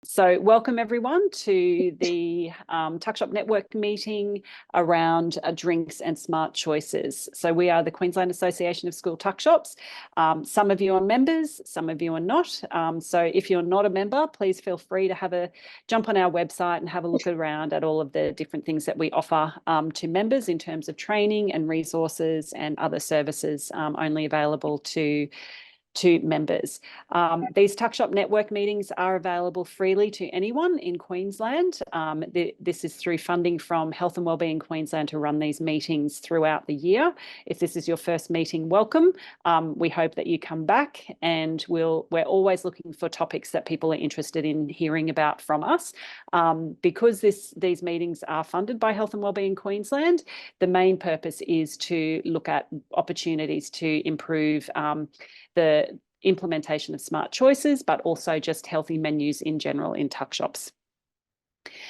So welcome everyone to the Tuckshop Network meeting around drinks and smart choices. So we are the Queensland Association of School Tuckshops. Some of you are members, some of you are not. So if you're not a member, please feel free to jump on our website and have a look around at all of the different things that we offer to members in terms of training and resources and other services only available to members. These Tuckshop Network meetings are available freely to anyone in Queensland. This is through funding from Health and Wellbeing Queensland to run these meetings throughout the year. If this is your first meeting, welcome. We hope that you come back, and we're always looking for topics that people are interested in hearing about from us. Because these meetings are funded by Health and Wellbeing Queensland, the main purpose is to look at opportunities to improve the implementation of smart choices, but also just healthy menus in general in tuck shops.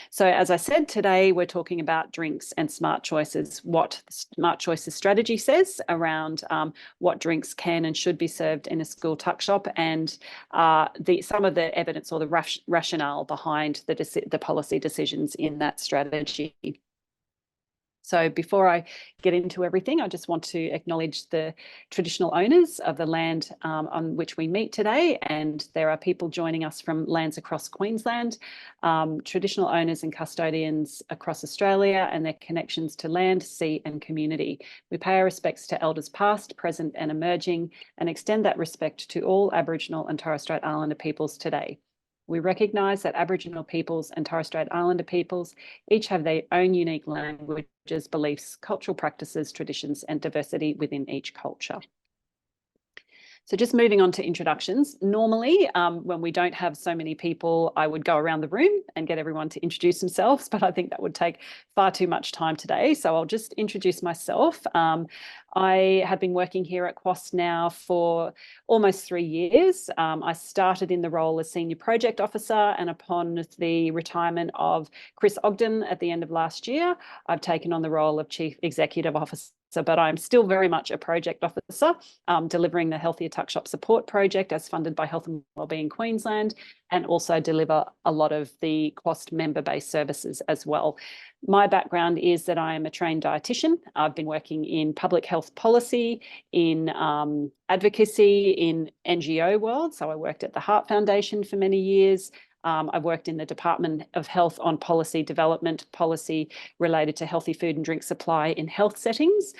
So as I said, today we're talking about drinks and smart choices, what the smart choices strategy says around what drinks can and should be served in a school tuck shop, and some of the evidence or the rationale behind the policy decisions in that strategy. So before I get into everything, I just want to acknowledge the traditional owners of the land on which we meet today. And there are people joining us from lands across Queensland, traditional owners and custodians across Australia, and their connections to land, sea and community. We pay our respects to elders past, present and emerging, and extend that respect to all Aboriginal and Torres Strait Islander peoples today. We recognise that Aboriginal peoples and Torres Strait Islander peoples each have their own unique languages, beliefs, cultural practices, traditions, and diversity within each culture. So just moving on to introductions. Normally, when we don't have so many people, I would go around the room and get everyone to introduce themselves, but I think that would take far too much time today. So I'll just introduce myself. I have been working here at QWOS now for almost 3 years. I started in the role as Senior Project Officer, and upon the retirement of Chris Ogden at the end of last year, I've taken on the role of Chief Executive Officer. But I'm still very much a project officer, delivering the Healthier Tuckshop Support Project as funded by Health and Wellbeing Queensland, and also deliver a lot of the QWOS member-based services as well. My background is that I am a trained dietitian. I've been working in public health policy, in advocacy, in NGO world. So I worked at the Heart Foundation for many years. I've worked in the Department of Health on policy development, policy related to healthy food and drink supply in health settings,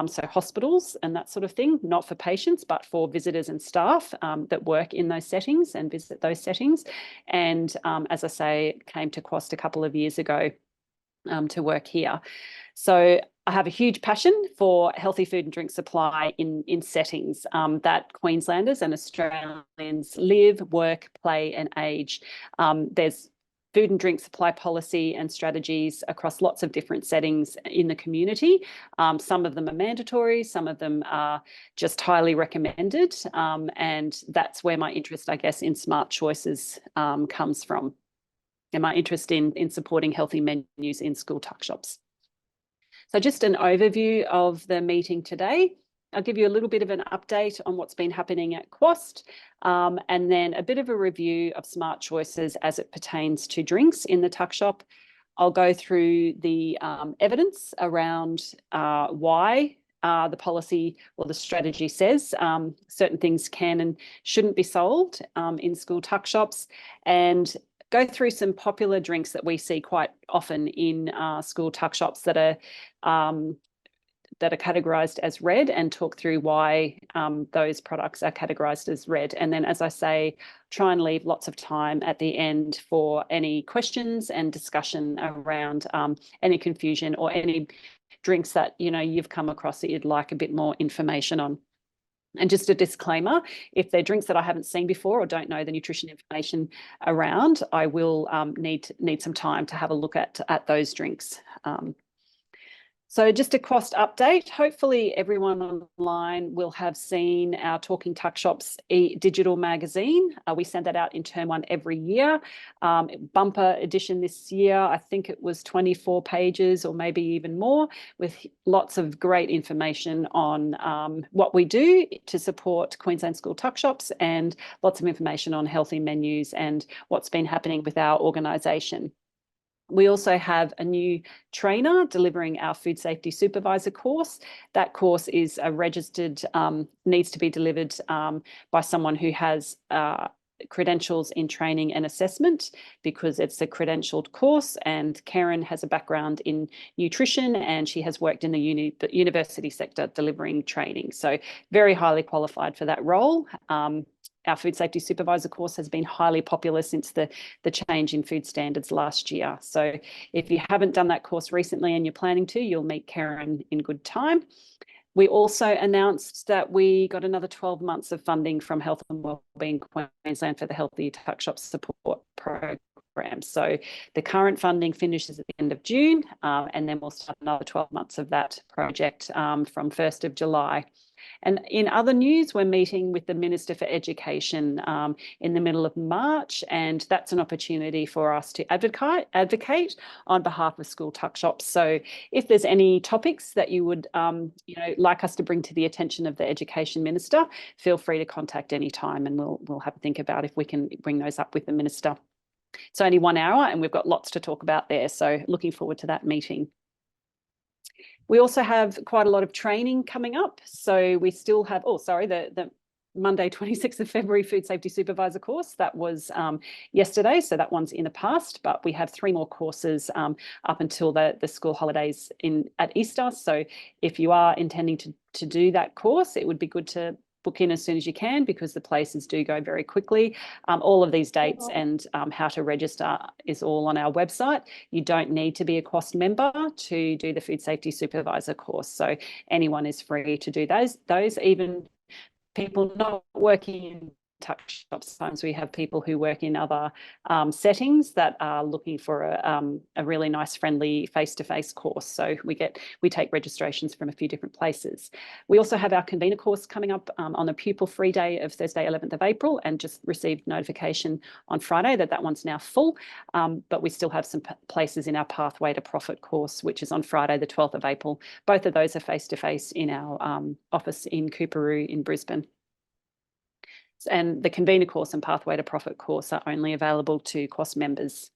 so hospitals and that sort of thing, not for patients, but for visitors and staff that work in those settings and visit those settings. And as I say, came to QWOS a couple of years ago to work here. So I have a huge passion for healthy food and drink supply in settings that Queenslanders and Australians live, work, play and age. There's food and drink supply policy and strategies across lots of different settings in the community. Some of them are mandatory, some of them are just highly recommended. And that's where my interest, I guess, in smart choices comes from, and my interest in supporting healthy menus in school tuck shops. So just an overview of the meeting today. I'll give you a little bit of an update on what's been happening at QWOS, and then a bit of a review of smart choices as it pertains to drinks in the tuck shop. I'll go through the evidence around why the policy or the strategy says certain things can and shouldn't be sold in school tuck shops, and go through some popular drinks that we see quite often in school tuck shops that are categorised as red, and talk through why those products are categorised as red. And then, as I say, try and leave lots of time at the end for any questions and discussion around any confusion or any drinks that you've come across that you'd like a bit more information on. And just a disclaimer, if they're drinks that I haven't seen before or don't know the nutrition information around, I will need some time to have a look at those drinks. So just a cost update. Hopefully everyone online will have seen our Talking Tuckshops digital magazine. We send that out in term 1 every year. Bumper edition this year, I think it was 24 pages or maybe even more, with lots of great information on what we do to support Queensland School Tuckshops, and lots of information on healthy menus and what's been happening with our organisation. We also have a new trainer delivering our food safety supervisor course. That course is a registered, needs to be delivered by someone who has credentials in training and assessment, because it's a credentialed course, and Karen has a background in nutrition and she has worked in the university sector delivering training. So very highly qualified for that role. Our food safety supervisor course has been highly popular since the change in food standards last year. So if you haven't done that course recently and you're planning to, you'll meet Karen in good time. We also announced that we got another 12 months of funding from Health and Wellbeing Queensland for the Healthier Tuckshops support program. So the current funding finishes at the end of June, and then we'll start another 12 months of that project from 1st of July. And in other news, we're meeting with the Minister for Education in the middle of March, and that's an opportunity for us to advocate on behalf of school tuckshops. So if there's any topics that you would like us to bring to the attention of the Education Minister, feel free to contact any time, and we'll have a think about if we can bring those up with the Minister. It's only 1 hour and we've got lots to talk about there, so looking forward to that meeting. We also have quite a lot of training coming up. So we still have, the Monday, 26th of February Food Safety Supervisor course. That was yesterday, so that one's in the past, but we have 3 more courses up until the school holidays at Easter. So if you are intending to do that course, it would be good to book in as soon as you can, because the places do go very quickly. All of these dates and how to register is all on our website. You don't need to be a QOS member to do the Food Safety Supervisor course. So anyone is free to do those, even people not working in tuck shops. Sometimes we have people who work in other settings that are looking for a really nice, friendly face-to-face course. So we take registrations from a few different places. We also have our convener course coming up on the pupil-free day of Thursday, 11th of April, and just received notification on Friday that one's now full. But we still have some places in our Pathway to Profit course, which is on Friday, the 12th of April. Both of those are face-to-face in our office in Coorparoo in Brisbane. And the convener course and Pathway to Profit course are only available to QOS members.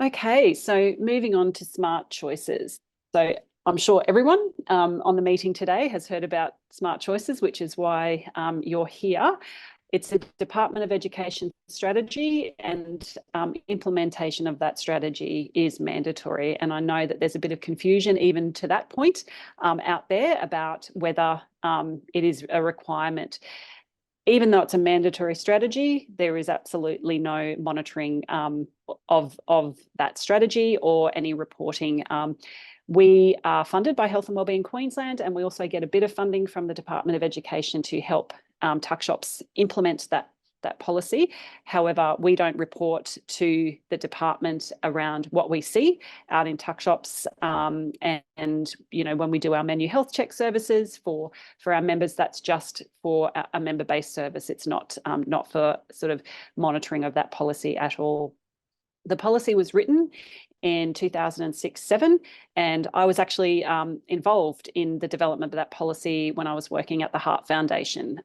Okay, so moving on to smart choices. So I'm sure everyone on the meeting today has heard about smart choices, which is why you're here. It's a Department of Education strategy, and implementation of that strategy is mandatory. And I know that there's a bit of confusion even to that point out there about whether it is a requirement. Even though it's a mandatory strategy, there is absolutely no monitoring of that strategy or any reporting. We are funded by Health and Wellbeing Queensland, and we also get a bit of funding from the Department of Education to help tuckshops implement that policy. However, we don't report to the department around what we see out in tuckshops. And when we do our menu health check services for our members, that's just for a member-based service. It's not for sort of monitoring of that policy at all. The policy was written in 2006-07, and I was actually involved in the development of that policy when I was working at the Heart Foundation,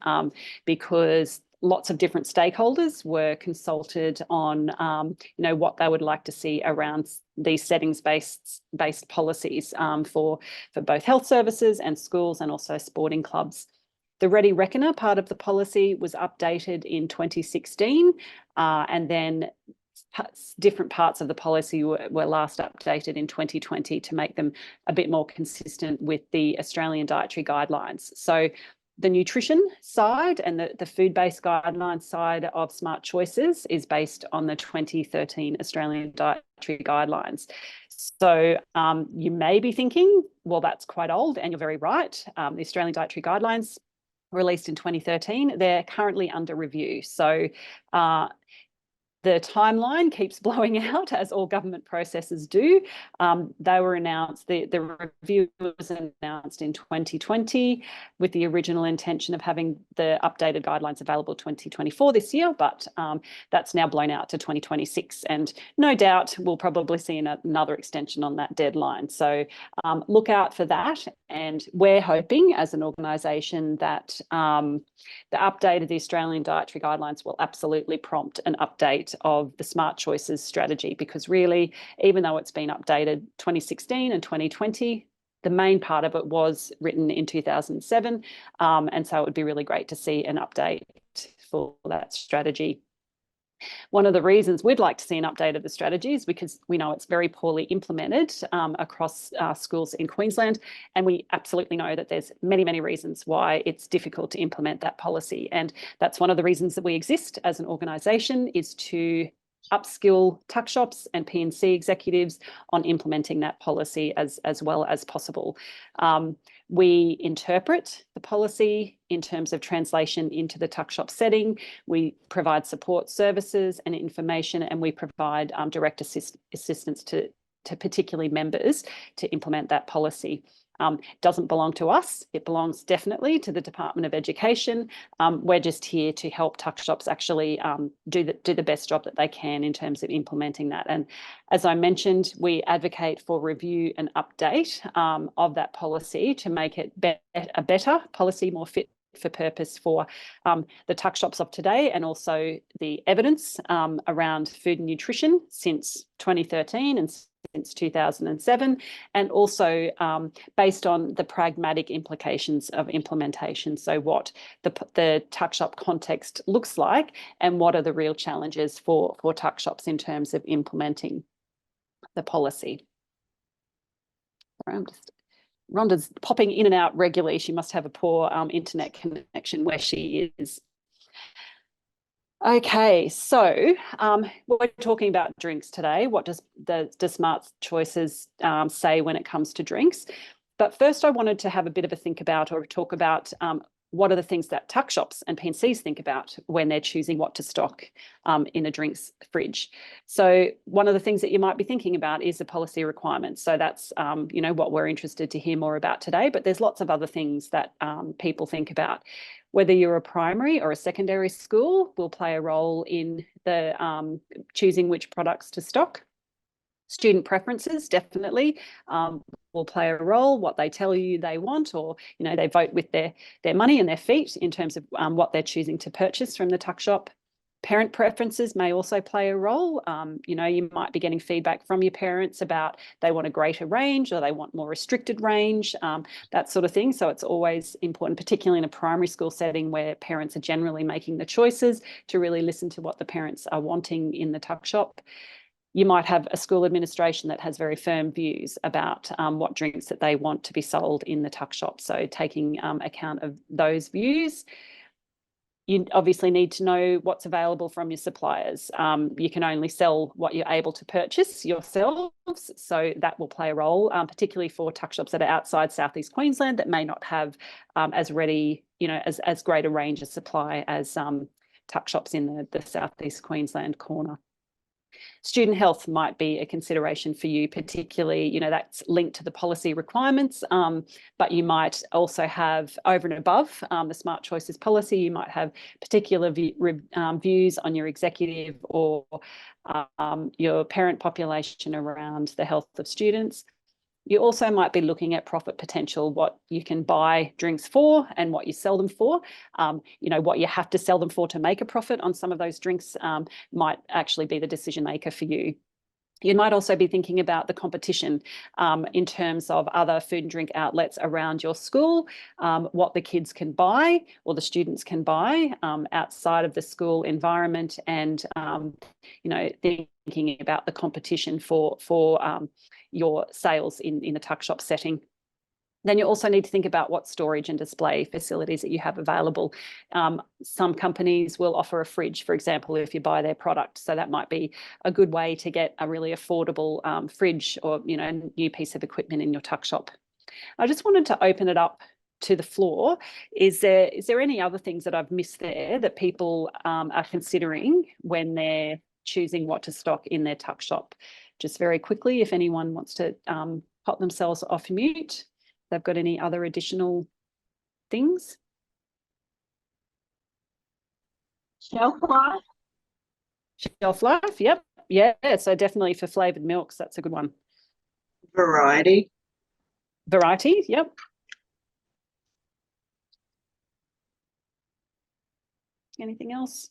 because lots of different stakeholders were consulted on what they would like to see around these settings-based policies for both health services and schools, and also sporting clubs. The Ready Reckoner part of the policy was updated in 2016, and then different parts of the policy were last updated in 2020 to make them a bit more consistent with the Australian dietary guidelines. So the nutrition side and the food-based guidelines side of Smart Choices is based on the 2013 Australian dietary guidelines. So you may be thinking, well, that's quite old, and you're very right. The Australian dietary guidelines released in 2013, they're currently under review. So the timeline keeps blowing out, as all government processes do. They were announced, the review was announced in 2020 with the original intention of having the updated guidelines available 2024 this year, but that's now blown out to 2026. And no doubt we'll probably see another extension on that deadline. So look out for that. And we're hoping as an organisation that the update of the Australian Dietary Guidelines will absolutely prompt an update of the Smart Choices strategy, because really, even though it's been updated 2016 and 2020, the main part of it was written in 2007. And so it would be really great to see an update for that strategy. One of the reasons we'd like to see an update of the strategy is because we know it's very poorly implemented across schools in Queensland, and we absolutely know that there's many, many reasons why it's difficult to implement that policy. And that's one of the reasons that we exist as an organisation, is to upskill tuck shops and P&C executives on implementing that policy as well as possible. We interpret the policy in terms of translation into the tuck shop setting. We provide support services and information, and we provide direct assistance to particularly members to implement that policy. Doesn't belong to us. It belongs definitely to the Department of Education. We're just here to help tuck shops actually do the best job that they can in terms of implementing that. And as I mentioned, we advocate for review and update of that policy to make it a better policy, more fit for purpose for the tuck shops of today, and also the evidence around food and nutrition since 2013 and since 2007, and also based on the pragmatic implications of implementation. So what the tuck shop context looks like, and what are the real challenges for tuck shops in terms of implementing the policy. Sorry, Rhonda's popping in and out regularly. She must have a poor internet connection where she is. Okay, so we're talking about drinks today. What does Smart Choices say when it comes to drinks? But first I wanted to have a bit of a think about, or talk about what are the things that tuck shops and P&Cs think about when they're choosing what to stock in a drinks fridge. So one of the things that you might be thinking about is the policy requirements. So that's what we're interested to hear more about today, but there's lots of other things that people think about. Whether you're a primary or a secondary school will play a role in the choosing which products to stock. Student preferences definitely will play a role, what they tell you they want, or they vote with their money and their feet in terms of what they're choosing to purchase from the tuck shop. Parent preferences may also play a role. You might be getting feedback from your parents about they want a greater range or they want more restricted range, that sort of thing. So it's always important, particularly in a primary school setting where parents are generally making the choices, to really listen to what the parents are wanting in the tuck shop. You might have a school administration that has very firm views about what drinks that they want to be sold in the tuck shop. So taking account of those views. You obviously need to know what's available from your suppliers. You can only sell what you're able to purchase yourselves, so that will play a role, particularly for tuck shops that are outside Southeast Queensland that may not have as ready, as great a range of supply as tuck shops in the Southeast Queensland corner. Student health might be a consideration for you, particularly, that's linked to the policy requirements, but you might also have, over and above the Smart Choices policy, you might have particular views on your executive or your parent population around the health of students. You also might be looking at profit potential, what you can buy drinks for and what you sell them for. What you have to sell them for to make a profit on some of those drinks might actually be the decision maker for you. You might also be thinking about the competition in terms of other food and drink outlets around your school, what the kids can buy or the students can buy outside of the school environment, and thinking about the competition for your sales in the tuck shop setting. Then you also need to think about what storage and display facilities that you have available. Some companies will offer a fridge, for example, if you buy their product. So that might be a good way to get a really affordable fridge or new piece of equipment in your tuck shop. I just wanted to open it up to the floor. Is there any other things that I've missed there that people are considering when they're choosing what to stock in their tuck shop. Just very quickly, if anyone wants to pop themselves off mute, if they've got any other additional things. Shelf life. Shelf life, yep. Yeah, so definitely for flavoured milks, that's a good one. Variety. Variety, yep. Anything else?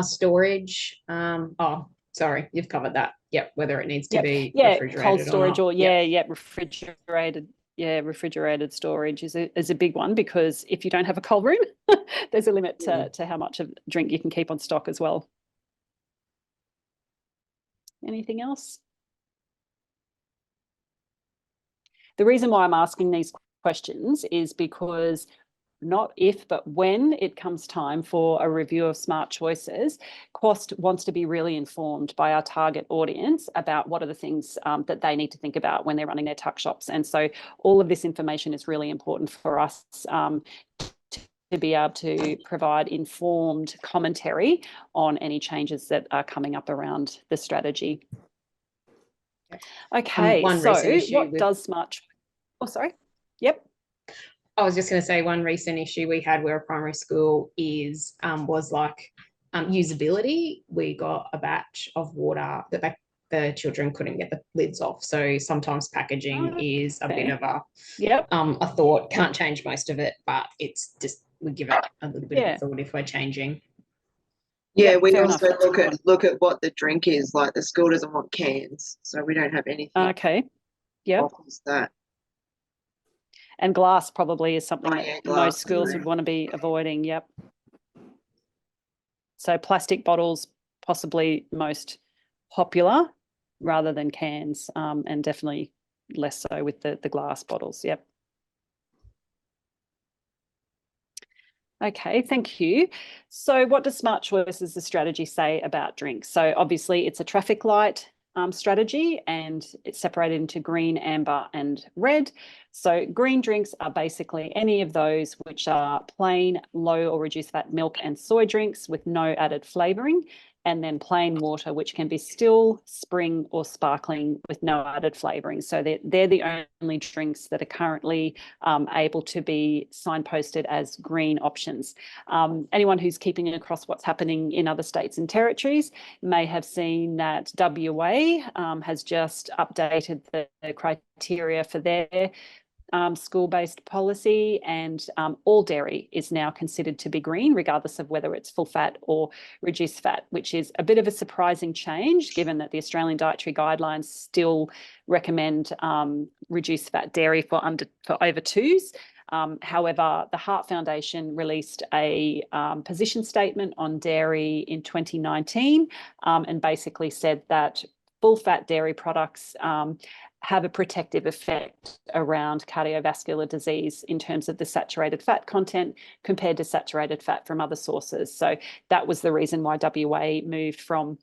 Storage. Oh, sorry, you've covered that. Yep, whether it needs to be refrigerated cold storage or not. Refrigerated. Yeah, refrigerated storage is a big one, because if you don't have a cold room, there's a limit to how much of drink you can keep on stock as well. Anything else? The reason why I'm asking these questions is because not if, but when it comes time for a review of smart choices, Quast wants to be really informed by our target audience about what are the things that they need to think about when they're running their tuck shops. And so all of this information is really important for us to be able to provide informed commentary on any changes that are coming up around the strategy. Okay, so what does smart... Oh, sorry. Yep. I was just going to say, one recent issue we had where a primary school was like usability. We got a batch of water that the children couldn't get the lids off. So sometimes packaging is a bit of a thought. Can't change most of it, but it's just, we give it a little bit of a thought if we're changing. Yeah, we also look at what the drink is. Like, the school doesn't want cans, so we don't have anything. Okay. Yeah. That. And glass probably is something that most schools would want to be avoiding. Yep. So plastic bottles possibly most popular rather than cans, and definitely less so with the glass bottles. Yep. Okay, thank you. So what does Smart Choices, the strategy, say about drinks? So obviously it's a traffic light strategy, and it's separated into green, amber and red. So green drinks are basically any of those which are plain, low or reduced fat milk and soy drinks with no added flavouring, and then plain water, which can be still, spring or sparkling with no added flavouring. So they're the only drinks that are currently able to be signposted as green options. Anyone who's keeping across what's happening in other states and territories may have seen that WA has just updated the criteria for their school-based policy, and all dairy is now considered to be green, regardless of whether it's full fat or reduced fat, which is a bit of a surprising change, given that the Australian Dietary Guidelines still recommend reduced fat dairy for over twos. However, the Heart Foundation released a position statement on dairy in 2019 and basically said that full fat dairy products have a protective effect around cardiovascular disease in terms of the saturated fat content compared to saturated fat from other sources. So that was the reason why WA moved from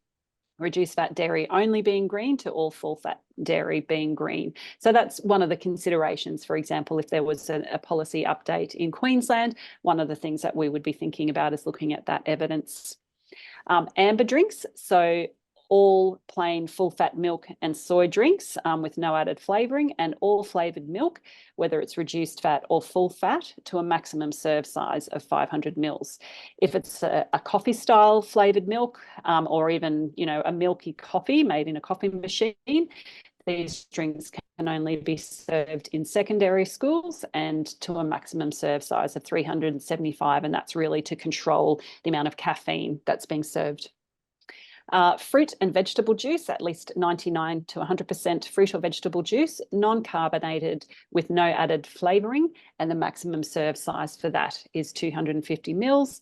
reduced fat dairy only being green to all full fat dairy being green. So that's one of the considerations. For example, if there was a policy update in Queensland, one of the things that we would be thinking about is looking at that evidence. Amber drinks, so all plain full fat milk and soy drinks with no added flavouring, and all flavoured milk, whether it's reduced fat or full fat, to a maximum serve size of 500 mils. If it's a coffee style flavoured milk or even, a milky coffee made in a coffee machine, these drinks can only be served in secondary schools and to a maximum serve size of 375, and that's really to control the amount of caffeine that's being served. Fruit and vegetable juice, at least 99 to 100% fruit or vegetable juice, non-carbonated with no added flavouring, and the maximum serve size for that is 250 mils.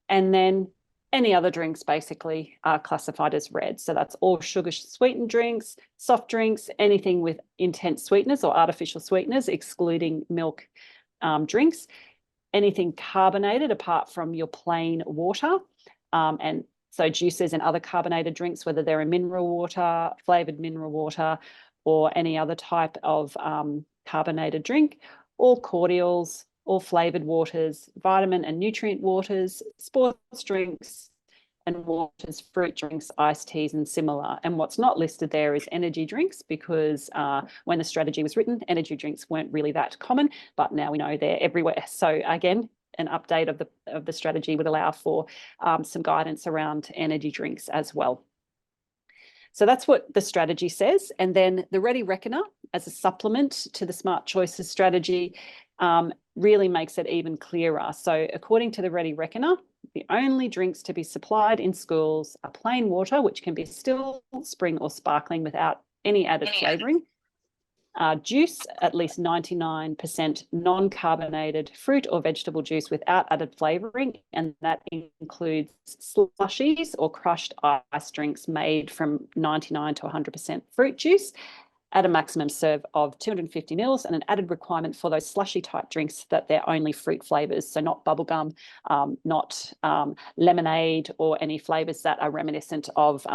And then any other drinks basically are classified as red. So that's all sugar sweetened drinks, soft drinks, anything with intense sweeteners or artificial sweeteners, excluding milk drinks, anything carbonated apart from your plain water, and so juices and other carbonated drinks, whether they're a mineral water, flavoured mineral water, or any other type of carbonated drink, all cordials, all flavoured waters, vitamin and nutrient waters, sports drinks, and waters, fruit drinks, iced teas, and similar. And what's not listed there is energy drinks, because when the strategy was written, energy drinks weren't really that common, but now we know they're everywhere. So again, an update of the strategy would allow for some guidance around energy drinks as well. So that's what the strategy says. And then the Ready Reckoner, as a supplement to the Smart Choices strategy, really makes it even clearer. So according to the Ready Reckoner, the only drinks to be supplied in schools are plain water, which can be still, spring or sparkling without any added flavouring. Juice, at least 99% non-carbonated fruit or vegetable juice without added flavouring, and that includes slushies or crushed ice drinks made from 99 to 100% fruit juice, at a maximum serve of 250 mils, and an added requirement for those slushy type drinks that they're only fruit flavours, so not bubblegum, not lemonade, or any flavours that are reminiscent of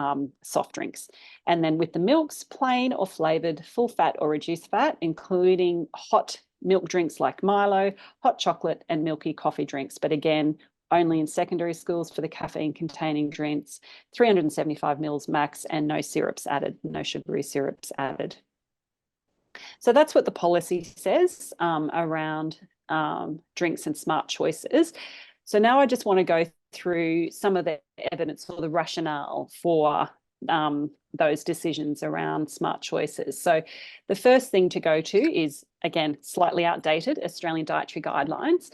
soft drinks. And then with the milks, plain or flavoured, full fat or reduced fat, including hot milk drinks like Milo, hot chocolate, and milky coffee drinks. But again, only in secondary schools for the caffeine containing drinks, 375 mils max, and no syrups added, no sugary syrups added. So that's what the policy says around drinks and smart choices. So now I just want to go through some of the evidence or the rationale for those decisions around smart choices. So the first thing to go to is, again, slightly outdated Australian dietary guidelines.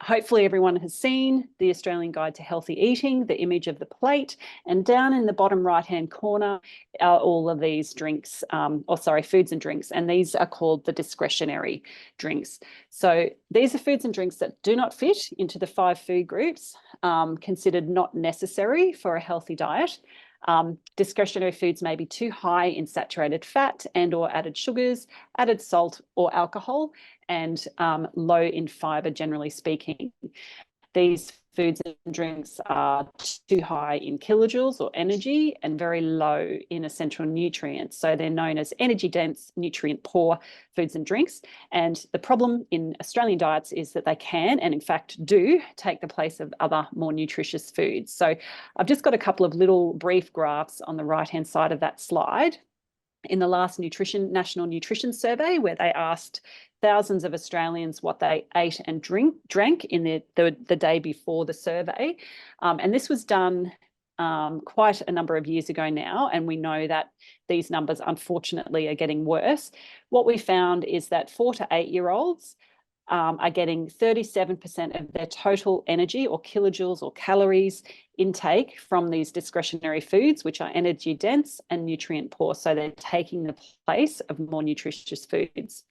Hopefully everyone has seen the Australian Guide to Healthy Eating, the image of the plate, and down in the bottom right-hand corner are all of these drinks, foods and drinks, and these are called the discretionary drinks. So these are foods and drinks that do not fit into the 5 food groups considered not necessary for a healthy diet. Discretionary foods may be too high in saturated fat and or added sugars, added salt or alcohol, and low in fibre, generally speaking. These foods and drinks are too high in kilojoules or energy and very low in essential nutrients. So they're known as energy-dense, nutrient-poor foods and drinks. And the problem in Australian diets is that they can, and in fact do, take the place of other more nutritious foods. So I've just got a couple of little brief graphs on the right-hand side of that slide. In the last National Nutrition Survey, where they asked thousands of Australians what they ate and drank in the day before the survey. And this was done quite a number of years ago now, and we know that these numbers, unfortunately, are getting worse. What we found is that 4 to 8 year olds are getting 37% of their total energy or kilojoules or calories intake from these discretionary foods, which are energy dense and nutrient poor. So they're taking the place of more nutritious foods.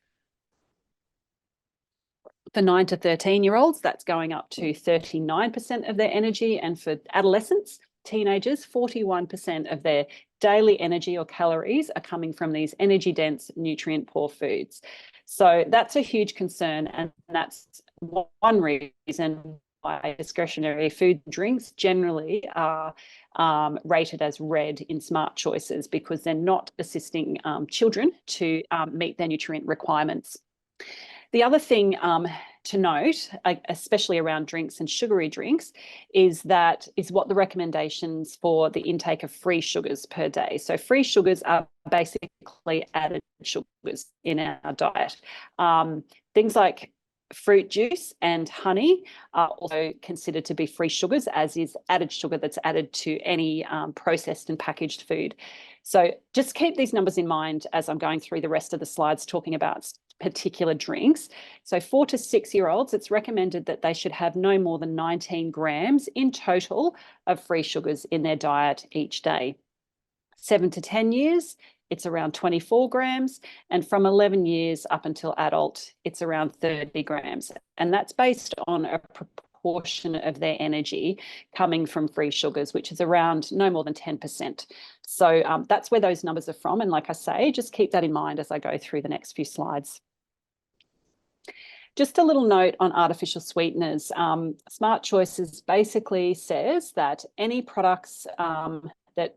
For 9 to 13 year olds, that's going up to 39% of their energy. And for adolescents, teenagers, 41% of their daily energy or calories are coming from these energy dense, nutrient poor foods. So that's a huge concern, and that's one reason why discretionary food and drinks generally are rated as red in smart choices, because they're not assisting children to meet their nutrient requirements. The other thing to note, especially around drinks and sugary drinks, is what the recommendations for the intake of free sugars per day. So free sugars are basically added sugars in our diet. Things like fruit juice and honey are also considered to be free sugars, as is added sugar that's added to any processed and packaged food. So just keep these numbers in mind as I'm going through the rest of the slides talking about particular drinks. So 4 to 6 year olds, it's recommended that they should have no more than 19 grams in total of free sugars in their diet each day. 7 to 10 years, it's around 24 grams. And from 11 years up until adult, it's around 30 grams. And that's based on a proportion of their energy coming from free sugars, which is around no more than 10%. So that's where those numbers are from. And like I say, just keep that in mind as I go through the next few slides. Just a little note on artificial sweeteners. Smart Choices basically says that any products that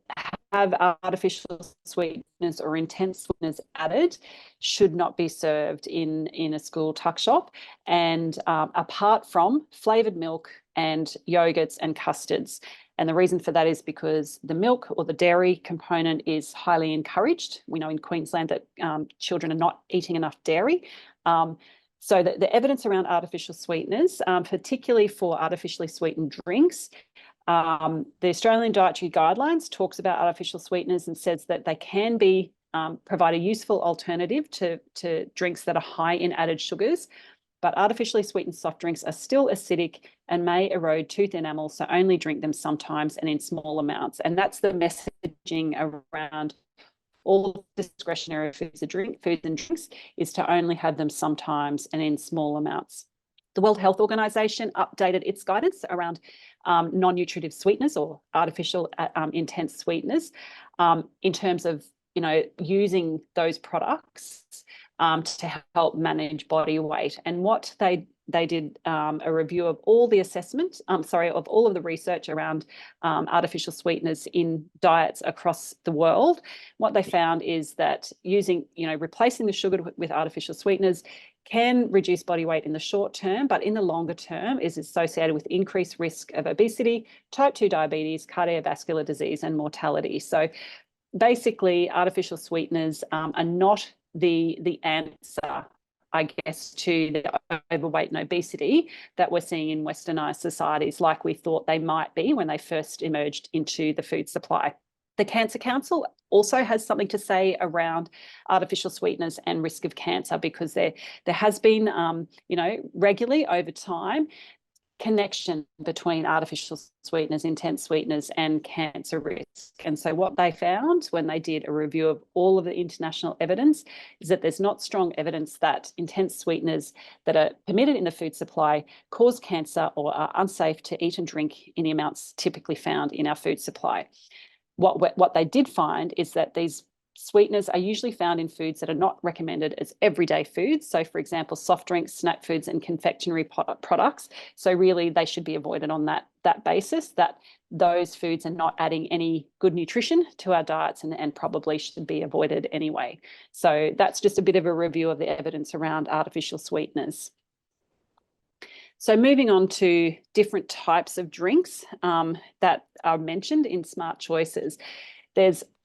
have artificial sweeteners or intense sweeteners added should not be served in a school tuck shop, and apart from flavoured milk and yogurts and custards. And the reason for that is because the milk or the dairy component is highly encouraged. We know in Queensland that children are not eating enough dairy. So the evidence around artificial sweeteners, particularly for artificially sweetened drinks, the Australian Dietary Guidelines talks about artificial sweeteners and says that they can be provide a useful alternative to drinks that are high in added sugars, but artificially sweetened soft drinks are still acidic and may erode tooth enamel, so only drink them sometimes and in small amounts. And that's the messaging around all discretionary foods and drinks, is to only have them sometimes and in small amounts. The World Health Organization updated its guidance around non-nutritive sweeteners or artificial intense sweeteners in terms of using those products to help manage body weight. And what they did a review of all the assessment, of all of the research around artificial sweeteners in diets across the world. What they found is that replacing the sugar with artificial sweeteners can reduce body weight in the short term, but in the longer term is associated with increased risk of obesity, type 2 diabetes, cardiovascular disease, and mortality. So basically, artificial sweeteners are not the answer, I guess, to the overweight and obesity that we're seeing in Westernized societies, like we thought they might be when they first emerged into the food supply. The Cancer Council also has something to say around artificial sweeteners and risk of cancer, because there has been, regularly over time, connection between artificial sweeteners, intense sweeteners, and cancer risk. And so what they found when they did a review of all of the international evidence is that there's not strong evidence that intense sweeteners that are permitted in the food supply cause cancer or are unsafe to eat and drink in the amounts typically found in our food supply. What they did find is that these sweeteners are usually found in foods that are not recommended as everyday foods. So, for example, soft drinks, snack foods, and confectionery products. So really, they should be avoided on that basis, that those foods are not adding any good nutrition to our diets and probably should be avoided anyway. So that's just a bit of a review of the evidence around artificial sweeteners. So moving on to different types of drinks that are mentioned in Smart Choices.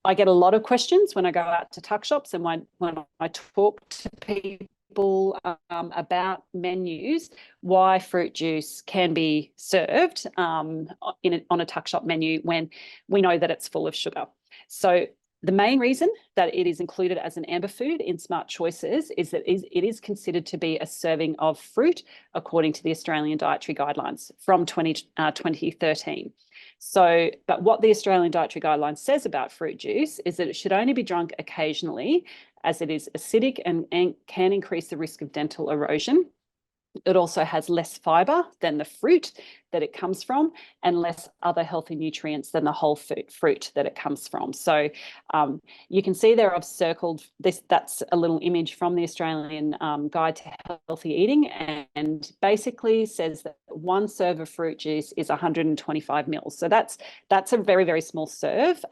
I get a lot of questions when I go out to tuck shops and when I talk to people about menus, why fruit juice can be served on a tuck shop menu when we know that it's full of sugar. So the main reason that it is included as an amber food in Smart Choices is that it is considered to be a serving of fruit, according to the Australian Dietary Guidelines from 2013. So, but what the Australian Dietary Guidelines says about fruit juice is that it should only be drunk occasionally, as it is acidic and can increase the risk of dental erosion. It also has less fibre than the fruit that it comes from and less other healthy nutrients than the whole fruit that it comes from. So you can see there I've circled this. That's a little image from the Australian Guide to Healthy Eating, and basically says that one serve of fruit juice is 125 mils. So that's a very, very small serve.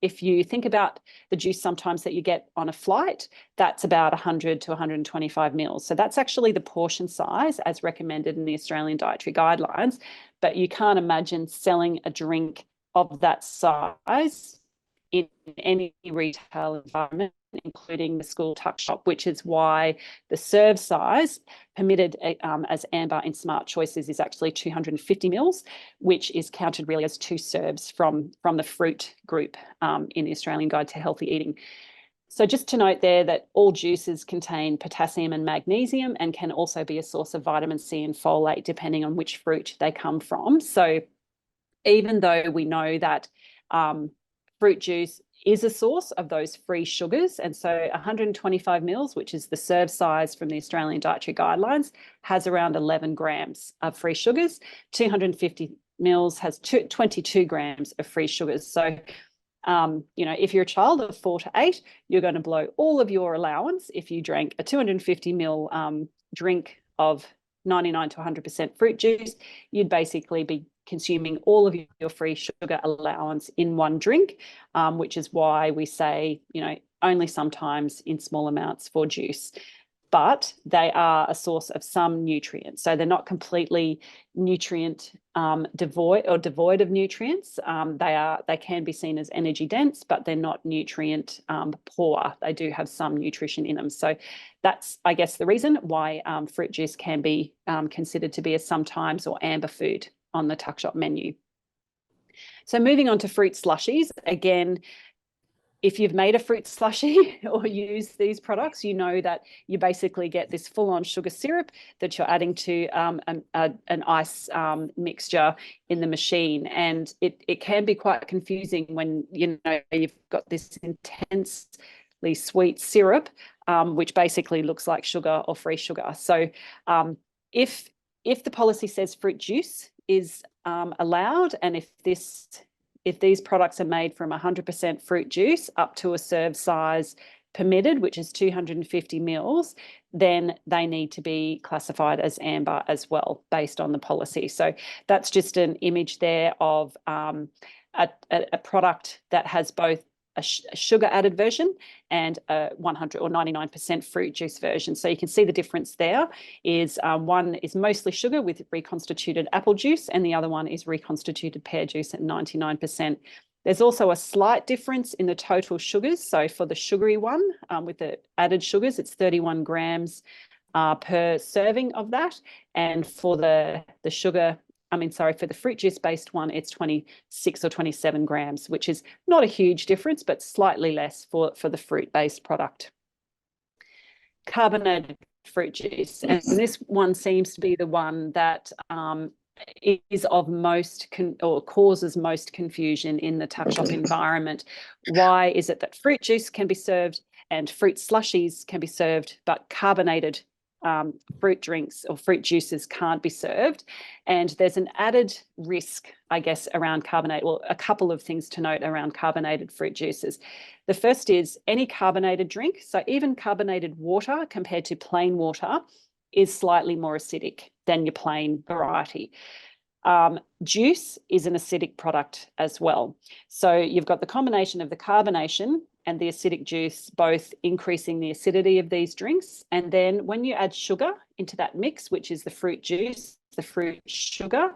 If you think about the juice sometimes that you get on a flight, that's about 100 to 125 mils. So that's actually the portion size as recommended in the Australian Dietary Guidelines. But you can't imagine selling a drink of that size in any retail environment, including the school tuck shop, which is why the serve size permitted as amber in Smart Choices is actually 250 mils, which is counted really as 2 serves from the fruit group in the Australian Guide to Healthy Eating. So just to note there that all juices contain potassium and magnesium and can also be a source of vitamin C and folate, depending on which fruit they come from. So even though we know that fruit juice is a source of those free sugars, and so 125 mils, which is the serve size from the Australian Dietary Guidelines, has around 11 grams of free sugars. 250 mils has 22 grams of free sugars. So if you're a child of 4 to 8, you're going to blow all of your allowance if you drank a 250 mil drink of 99 to 100% fruit juice. You'd basically be consuming all of your free sugar allowance in one drink, which is why we say, only sometimes in small amounts for juice. but they are a source of some nutrients. So they're not completely nutrient devoid of nutrients. They can be seen as energy dense, but they're not nutrient poor. They do have some nutrition in them. So that's, I guess, the reason why fruit juice can be considered to be a sometimes or amber food on the tuck shop menu. So moving on to fruit slushies, again, if you've made a fruit slushie or used these products, you know that you basically get this full-on sugar syrup that you're adding to an ice mixture in the machine. And it can be quite confusing when, you know, you've got this intensely sweet syrup, which basically looks like sugar or free sugar. So if the policy says fruit juice is allowed, and if these products are made from 100% fruit juice up to a serve size permitted, which is 250 mils, then they need to be classified as amber as well, based on the policy. So that's just an image there of a product that has both a sugar added version and a 100 or 99% fruit juice version. So you can see the difference there is one is mostly sugar with reconstituted apple juice, and the other one is reconstituted pear juice at 99%. There's also a slight difference in the total sugars. So for the sugary one with the added sugars, it's 31 grams per serving of that. And for for the fruit juice based one, it's 26 or 27 grams, which is not a huge difference, but slightly less for the fruit based product. Carbonated fruit juice. And this one seems to be the one that is of most causes most confusion in the tuck shop environment. Why is it that fruit juice can be served and fruit slushies can be served, but carbonated fruit drinks or fruit juices can't be served? And there's an added risk, I guess, around carbonate. Well, a couple of things to note around carbonated fruit juices. The first is any carbonated drink, so even carbonated water compared to plain water, is slightly more acidic than your plain variety. Juice is an acidic product as well. So you've got the combination of the carbonation and the acidic juice, both increasing the acidity of these drinks. And then when you add sugar into that mix, which is the fruit juice, the fruit sugar,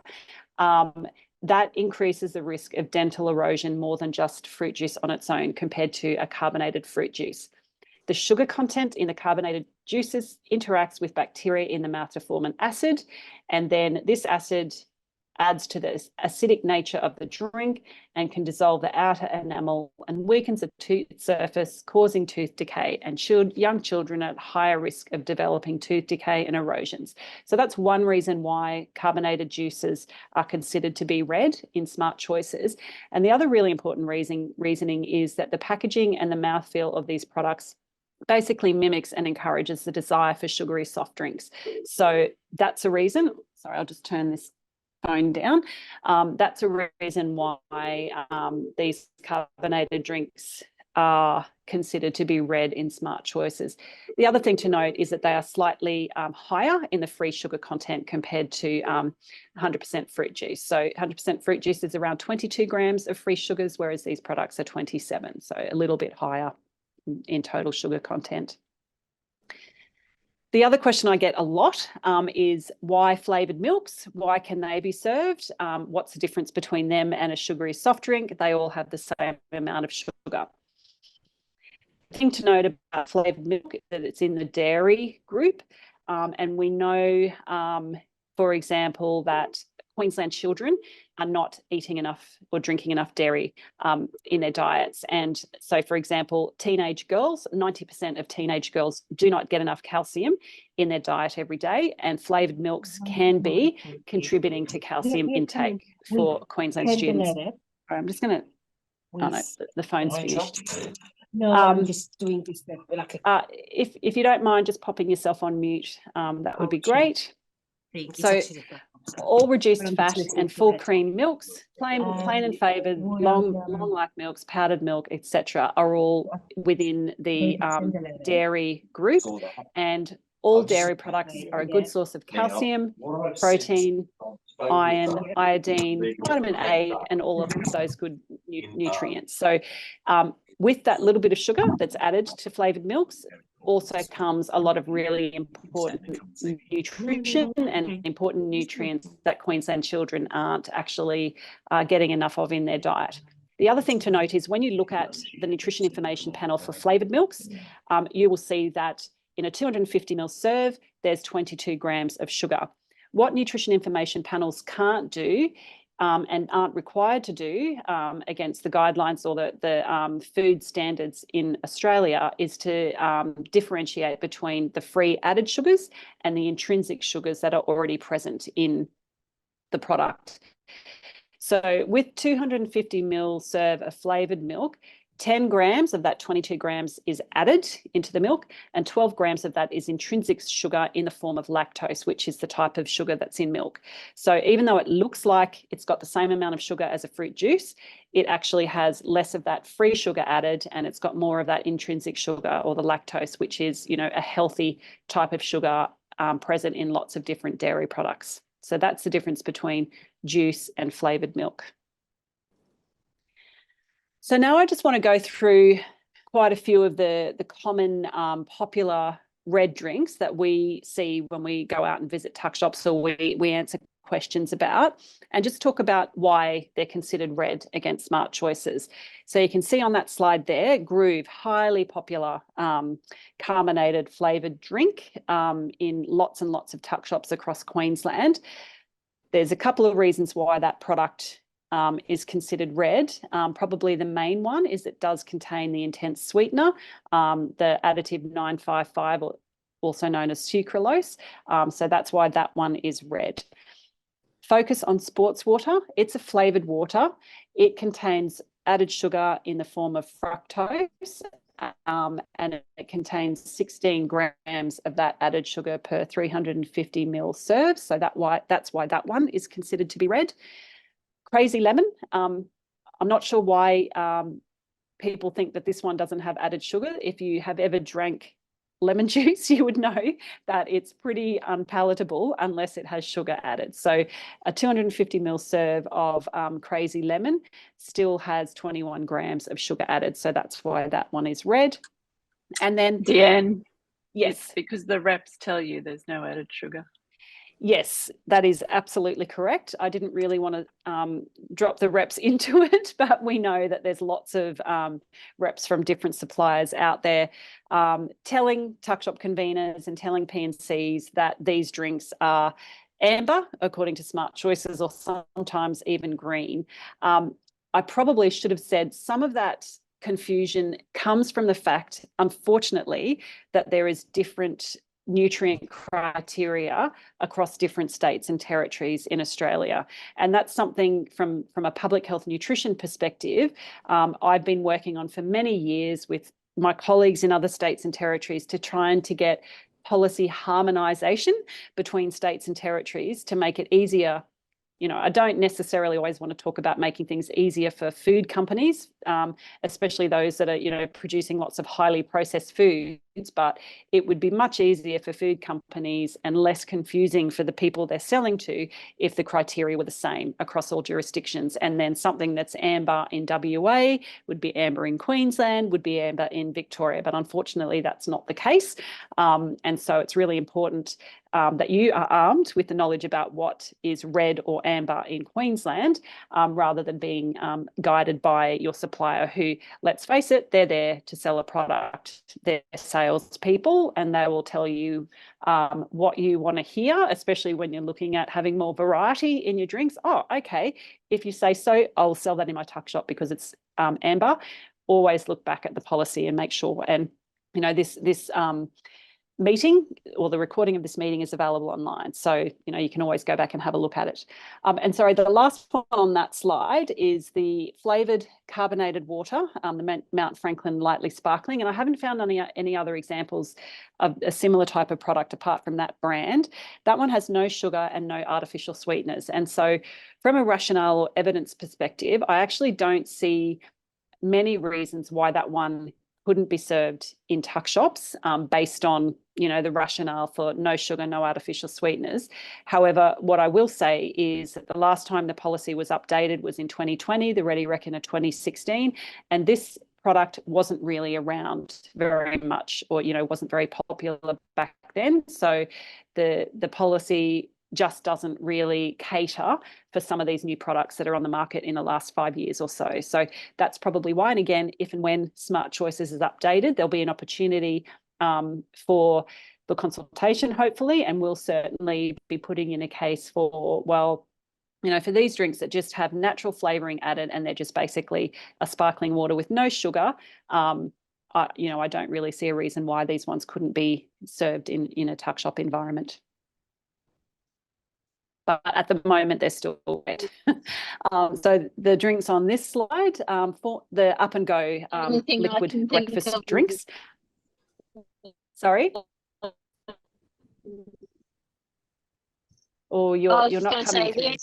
that increases the risk of dental erosion more than just fruit juice on its own compared to a carbonated fruit juice. The sugar content in the carbonated juices interacts with bacteria in the mouth to form an acid, and then this acid adds to the acidic nature of the drink and can dissolve the outer enamel and weakens the tooth surface, causing tooth decay, and young children are at higher risk of developing tooth decay and erosions. So that's one reason why carbonated juices are considered to be red in Smart Choices. And the other really important reasoning is that the packaging and the mouthfeel of these products basically mimics and encourages the desire for sugary soft drinks. So that's a reason. Sorry, I'll just turn this phone down. That's a reason why these carbonated drinks are considered to be red in Smart Choices. The other thing to note is that they are slightly higher in the free sugar content compared to 100% fruit juice. So 100% fruit juice is around 22 grams of free sugars, whereas these products are 27, so a little bit higher in total sugar content. The other question I get a lot is why flavoured milks? Why can they be served? What's the difference between them and a sugary soft drink? They all have the same amount of sugar. The thing to note about flavoured milk is that it's in the dairy group. And we know, for example, that Queensland children are not eating enough or drinking enough dairy in their diets. And so, for example, teenage girls, 90% of teenage girls do not get enough calcium in their diet every day, and flavoured milks can be contributing to calcium intake for Queensland students. I'm just going to, oh no, the phone's finished. No, I'm just doing this. If you don't mind just popping yourself on mute, that would be great. So all reduced fat and full cream milks, plain and favoured, long life milks, powdered milk, etc., are all within the dairy group, and all dairy products are a good source of calcium, protein, iron, iodine, vitamin A, and all of those good nutrients. So with that little bit of sugar that's added to flavoured milks, also comes a lot of really important nutrition and important nutrients that Queensland children aren't actually getting enough of in their diet. The other thing to note is when you look at the nutrition information panel for flavoured milks, you will see that in a 250 ml serve, there's 22 grams of sugar. What nutrition information panels can't do and aren't required to do against the guidelines or the food standards in Australia is to differentiate between the free added sugars and the intrinsic sugars that are already present in the product. So with 250 ml serve of flavoured milk, 10 grams of that 22 grams is added into the milk, and 12 grams of that is intrinsic sugar in the form of lactose, which is the type of sugar that's in milk. So even though it looks like it's got the same amount of sugar as a fruit juice, it actually has less of that free sugar added, and it's got more of that intrinsic sugar or the lactose, which is, you know, a healthy type of sugar present in lots of different dairy products. So that's the difference between juice and flavoured milk. So now I just want to go through quite a few of the common popular red drinks that we see when we go out and visit tuck shops or we answer questions about, and just talk about why they're considered red against smart choices. So you can see on that slide there, Groove, highly popular carbonated flavoured drink in lots and lots of tuck shops across Queensland. There's a couple of reasons why that product is considered red. Probably the main one is it does contain the intense sweetener, the additive 955, or also known as sucralose. So that's why that one is red. Focus on sports water. It's a flavoured water. It contains added sugar in the form of fructose, and it contains 16 grams of that added sugar per 350 ml serve. So that's why that one is considered to be red. Crazy lemon. I'm not sure why people think that this one doesn't have added sugar. If you have ever drank lemon juice, you would know that it's pretty unpalatable unless it has sugar added. So a 250 ml serve of Crazy Lemon still has 21 grams of sugar added. So that's why that one is red. And then Deanne, yes, because the reps tell you there's no added sugar. Yes, that is absolutely correct. I didn't really want to drop the reps into it, but we know that there's lots of reps from different suppliers out there telling tuck shop conveners and telling P&Cs that these drinks are amber, according to Smart Choices, or sometimes even green. I probably should have said some of that confusion comes from the fact, unfortunately, that there is different nutrient criteria across different states and territories in Australia. And that's something from a public health nutrition perspective, I've been working on for many years with my colleagues in other states and territories to try and to get policy harmonisation between states and territories to make it easier. You know, I don't necessarily always want to talk about making things easier for food companies, especially those that are, you know, producing lots of highly processed foods, but it would be much easier for food companies and less confusing for the people they're selling to if the criteria were the same across all jurisdictions. And then something that's amber in WA would be amber in Queensland, would be amber in Victoria. But unfortunately, that's not the case. And so it's really important that you are armed with the knowledge about what is red or amber in Queensland, rather than being guided by your supplier who, let's face it, they're there to sell a product. They're salespeople, and they will tell you what you want to hear, especially when you're looking at having more variety in your drinks. Oh, okay, if you say so, I'll sell that in my tuck shop because it's amber. Always look back at the policy and make sure. And, you know, this meeting or the recording of this meeting is available online. So, you know, you can always go back and have a look at it. And sorry, the last one on that slide is the flavoured carbonated water, the Mount Franklin Lightly Sparkling. And I haven't found any other examples of a similar type of product apart from that brand. That one has no sugar and no artificial sweeteners. And so from a rationale or evidence perspective, I actually don't see many reasons why that one couldn't be served in tuck shops based on, you know, the rationale for no sugar, no artificial sweeteners. However, what I will say is that the last time the policy was updated was in 2020, the Ready Reckoner 2016, and this product wasn't really around very much, or, you know, wasn't very popular back then. So the policy just doesn't really cater for some of these new products that are on the market in the last 5 years or so. So that's probably why. And again, if and when Smart Choices is updated, there'll be an opportunity for the consultation, hopefully, and we'll certainly be putting in a case for, well, you know, for these drinks that just have natural flavouring added and they're just basically a sparkling water with no sugar, you know, I don't really see a reason why these ones couldn't be served in a tuck shop environment. But at the moment, they're still wet. So the drinks on this slide, for the Up and Go liquid breakfast drinks. Sorry? Or you're not coming through.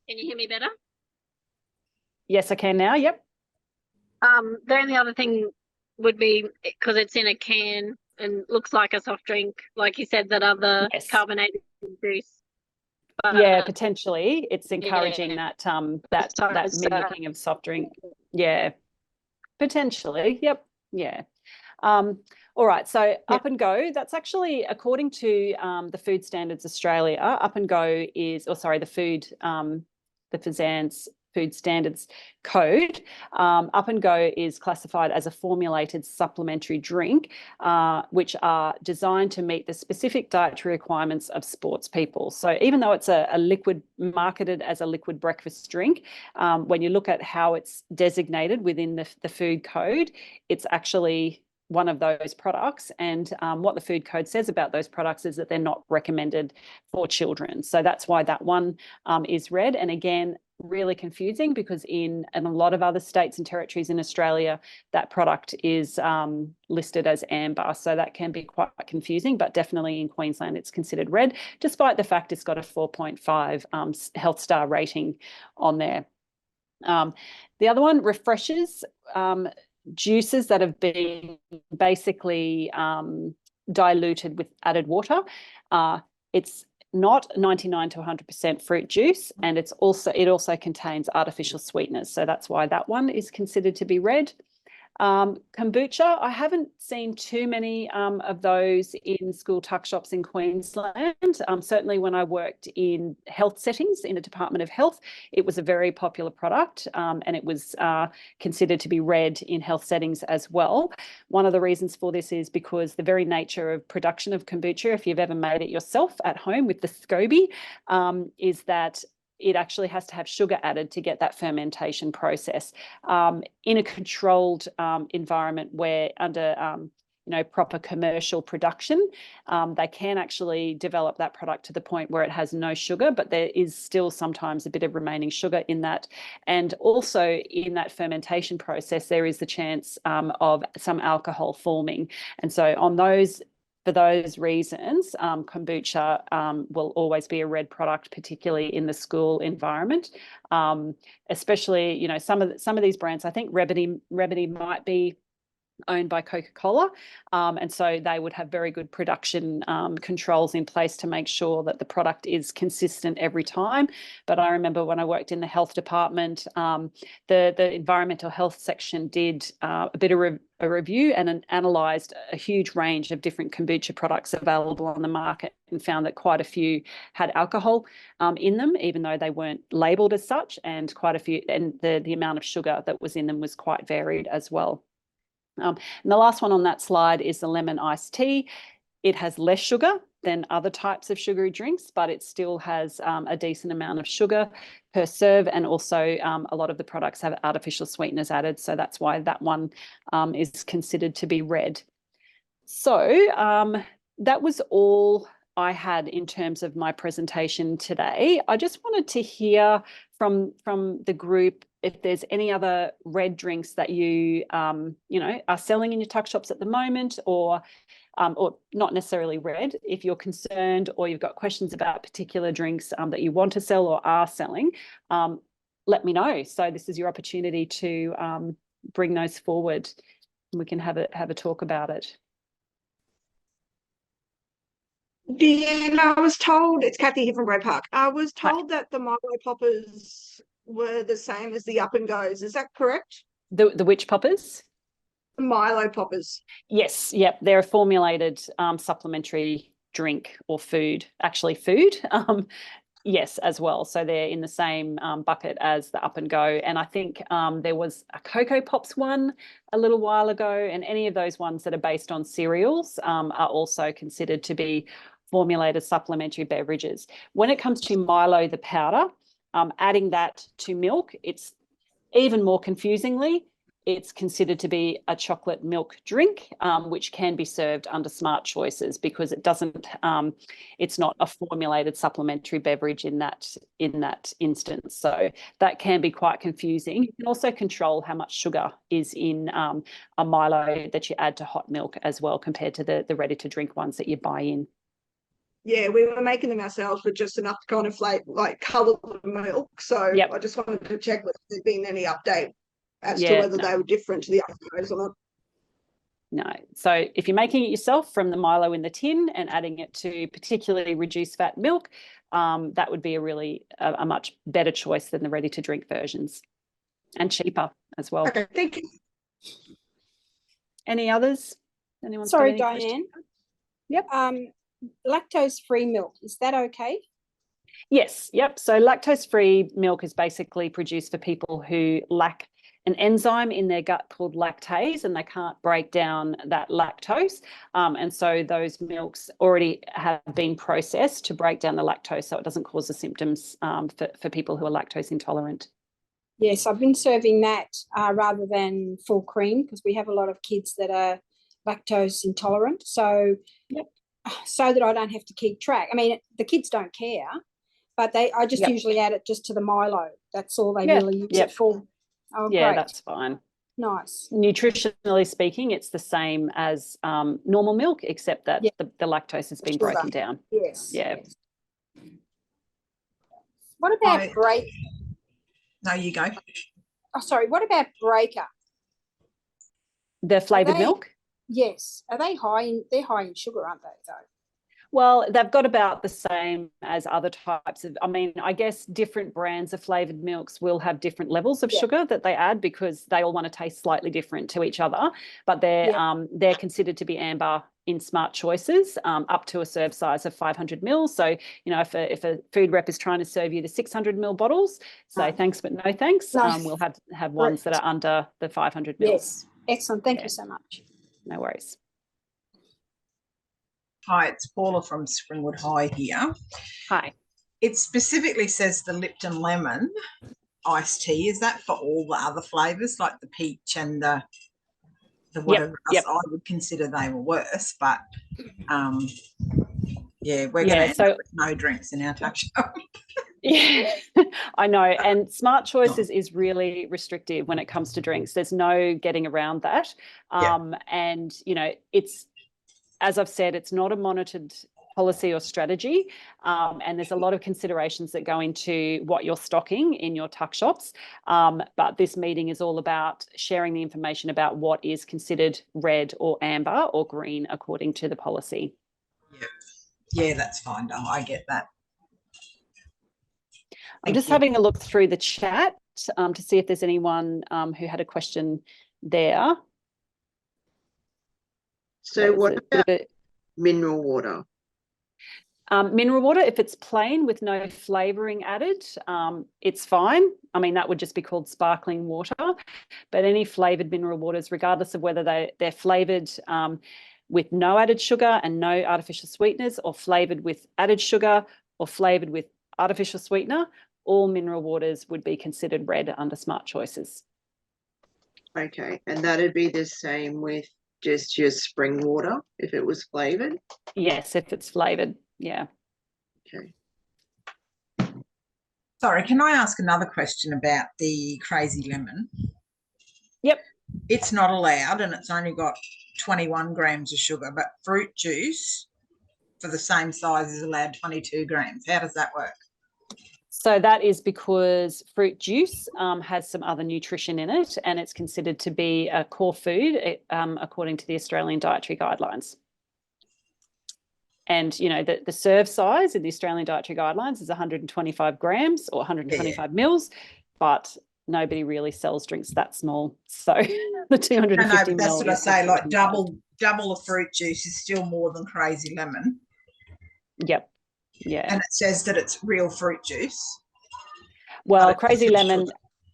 Can you hear me better? Yes, I can now. Yep. The only other thing would be, because it's in a can and looks like a soft drink, like you said, that other carbonated juice. But, yeah, potentially it's encouraging that mimicking of soft drink. Yeah, potentially. Yep. Yeah. All right, so Up and Go, that's actually, according to the Food Standards Australia, Up and Go is, or sorry, the FSANZ Food Standards Code, Up and Go is classified as a formulated supplementary drink, which are designed to meet the specific dietary requirements of sports people. So even though it's a liquid, marketed as a liquid breakfast drink, when you look at how it's designated within the food code, it's actually one of those products. And what the food code says about those products is that they're not recommended for children. So that's why that one is red. And again, really confusing, because in a lot of other states and territories in Australia, that product is listed as amber. So that can be quite confusing, but definitely in Queensland, it's considered red, despite the fact it's got a 4.5 health star rating on there. The other one, refreshers, juices that have been basically diluted with added water. It's not 99 to 100% fruit juice, and it also contains artificial sweeteners. So that's why that one is considered to be red. Kombucha, I haven't seen too many of those in school tuck shops in Queensland. Certainly when I worked in health settings in the Department of Health, it was a very popular product, and it was considered to be red in health settings as well. One of the reasons for this is because the very nature of production of kombucha, if you've ever made it yourself at home with the SCOBY, is that it actually has to have sugar added to get that fermentation process. In a controlled environment where under proper commercial production, they can actually develop that product to the point where it has no sugar, but there is still sometimes a bit of remaining sugar in that. And also in that fermentation process, there is the chance of some alcohol forming. And so for those reasons, kombucha will always be a red product, particularly in the school environment. Especially, some of these brands, I think Remedy might be owned by Coca-Cola, and so they would have very good production controls in place to make sure that the product is consistent every time. But I remember when I worked in the health department, the environmental health section did a bit of a review and analysed a huge range of different kombucha products available on the market, and found that quite a few had alcohol in them, even though they weren't labelled as such, and quite a few, and the amount of sugar that was in them was quite varied as well. And the last one on that slide is the lemon iced tea. It has less sugar than other types of sugary drinks, but it still has a decent amount of sugar per serve, and also a lot of the products have artificial sweeteners added, so that's why that one is considered to be red. So that was all I had in terms of my presentation today. I just wanted to hear from the group if there's any other red drinks that you are selling in your tuck shops at the moment, or not necessarily red. If you're concerned or you've got questions about particular drinks that you want to sell or are selling, let me know. So this is your opportunity to bring those forward, and we can have a talk about it. I was told, it's Kathy here from Grey Park. I was told that the Milo Poppers were the same as the Up and Goes. Is that correct? The which poppers? The Milo poppers. Yes, yep. They're a formulated supplementary drink or food, actually food. Yes, as well. So they're in the same bucket as the Up and Go. And I think there was a Cocoa Pops one a little while ago, and any of those ones that are based on cereals are also considered to be formulated supplementary beverages. When it comes to Milo, the powder, adding that to milk, it's even more confusingly, it's considered to be a chocolate milk drink, which can be served under Smart Choices because it doesn't. It's not a formulated supplementary beverage in that instance. So that can be quite confusing. You can also control how much sugar is in a Milo that you add to hot milk as well, compared to the ready to drink ones that you buy in. Yeah, we were making them ourselves, but just enough to kind of colour the milk. So Yep. I just wanted to check whether there'd been any update as to Yeah, whether no. they were different to the others or not. No. So if you're making it yourself from the Milo in the tin and adding it to particularly reduced fat milk, that would be a much better choice than the ready to drink versions, and cheaper as well. Okay, thank you. Any others? Anyone? Sorry, Diane. Yep. Lactose-free milk, is that okay? Yes. Yep. So lactose-free milk is basically produced for people who lack an enzyme in their gut called lactase, and they can't break down that lactose. And so those milks already have been processed to break down the lactose, so it doesn't cause the symptoms for people who are lactose intolerant. Yes, I've been serving that rather than full cream because we have a lot of kids that are lactose intolerant. So, yep. So that I don't have to keep track. I mean, the kids don't care, but I just usually add it just to the Milo. That's all they really use it for. Oh, yeah, great. that's fine. Nice. Nutritionally speaking, it's the same as normal milk, except that the lactose has been broken down. Yes. Yeah. Yes. What about break? No, you go. Oh, sorry. What about Breaker? The flavoured milk? Yes. Are they high they're high in sugar, aren't they, though? Well, they've got about the same as other types of, I mean, I guess different brands of flavoured milks will have different levels of sugar that they add because they all want to taste slightly different to each other, but they're considered to be amber in Smart Choices up to a serve size of 500 mils. So, you know, if a food rep is trying to serve you the 600 ml bottles, say thanks but no thanks. We'll have ones that are under the 500 mils. Yes. Excellent. Thank you so much. No worries. Hi, it's Paula from Springwood High here. Hi. It specifically says the Lipton lemon iced tea. Is that for all the other flavours, like the peach and the whatever else? I would consider they were worse, but we're going to end up with no drinks in our tuck shop. Yeah, I know. And Smart Choices is really restrictive when it comes to drinks. There's no getting around that. And, you know, it's, as I've said, it's not a monitored policy or strategy. And there's a lot of considerations that go into what you're stocking in your tuck shops. But this meeting is all about sharing the information about what is considered red or amber or green according to the policy. Yeah, that's fine. I get that. I'm just having a look through the chat to see if there's anyone who had a question there. So what about mineral water? Mineral water, if it's plain with no flavouring added, it's fine. I mean, that would just be called sparkling water. But any flavoured mineral waters, regardless of whether they're flavoured with no added sugar and no artificial sweeteners, or flavoured with added sugar, or flavoured with artificial sweetener, all mineral waters would be considered red under Smart Choices. Okay, and that'd be the same with just your spring water if it was flavoured? Yes, if it's flavoured, yeah. Okay. Sorry, can I ask another question about the Crazy Lemon? Yep. It's not allowed and it's only got 21 grams of sugar, but fruit juice for the same size is allowed 22 grams. How does that work? So that is because fruit juice has some other nutrition in it, and it's considered to be a core food according to the Australian Dietary Guidelines. And, you know, the serve size in the Australian Dietary Guidelines is 125 grams or 125 mils. but nobody really sells drinks that small. So the 250 but that's what I say, like double a fruit juice is still more than Crazy Lemon. Yep. Yeah. And it says that it's real fruit juice. Well, Crazy Lemon,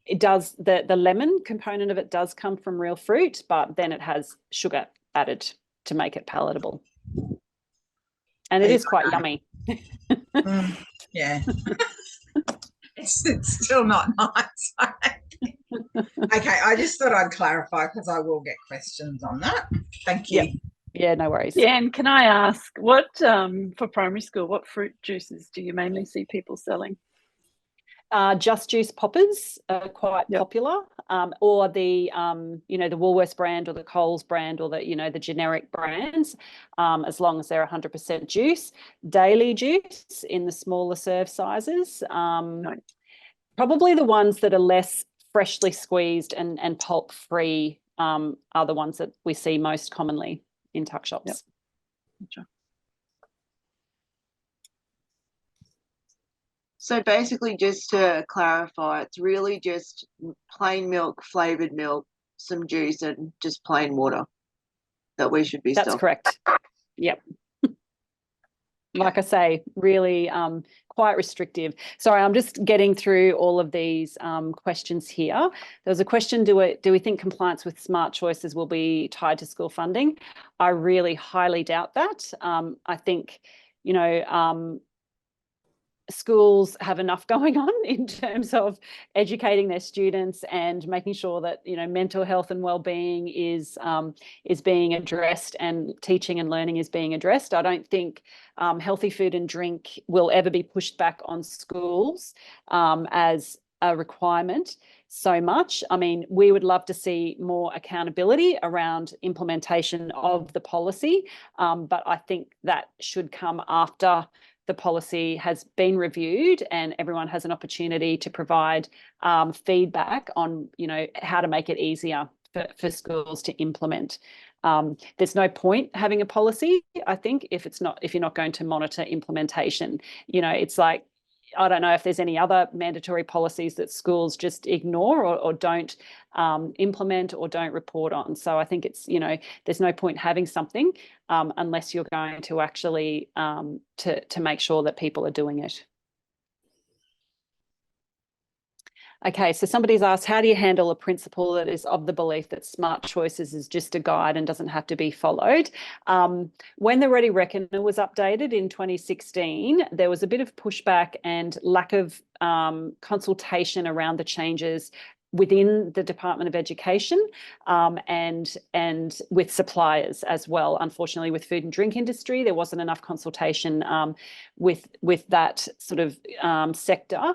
it does, the lemon component of it does come from real fruit, but then it has sugar added to make it palatable. And it is quite yummy. Yeah. It's still not nice. Okay, I just thought I'd clarify because I will get questions on that. Thank you. Yep. Yeah, no worries. Yeah, and can I ask, what for primary school, what fruit juices do you mainly see people selling? Just Juice poppers are quite popular, or the the Woolworths brand or the Coles brand or the the generic brands, as long as they're 100% juice. Daily juice in the smaller serve sizes. Probably the ones that are less freshly squeezed and pulp free are the ones that we see most commonly in tuck shops. Yep. Gotcha. So basically, just to clarify, it's really just plain milk, flavoured milk, some juice, and just plain water that we should be That's stocking. correct. Yep. Like I say, really quite restrictive. Sorry, I'm just getting through all of these questions here. There was a question, do we think compliance with smart choices will be tied to school funding? I really highly doubt that. I think, schools have enough going on in terms of educating their students and making sure that mental health and well-being is being addressed and teaching and learning is being addressed. I don't think healthy food and drink will ever be pushed back on schools as a requirement so much. I mean, we would love to see more accountability around implementation of the policy, but I think that should come after the policy has been reviewed and everyone has an opportunity to provide feedback on, how to make it easier for schools to implement. There's no point having a policy, I think, if you're not going to monitor implementation. It's like, I don't know if there's any other mandatory policies that schools just ignore or don't implement or don't report on. So I think it's, there's no point having something unless you're going to actually to make sure that people are doing it. Okay, so somebody's asked, how do you handle a principal that is of the belief that smart choices is just a guide and doesn't have to be followed? When the Ready Reckoner was updated in 2016, there was a bit of pushback and lack of consultation around the changes within the Department of Education and with suppliers as well. Unfortunately, with food and drink industry, there wasn't enough consultation with that sort of sector.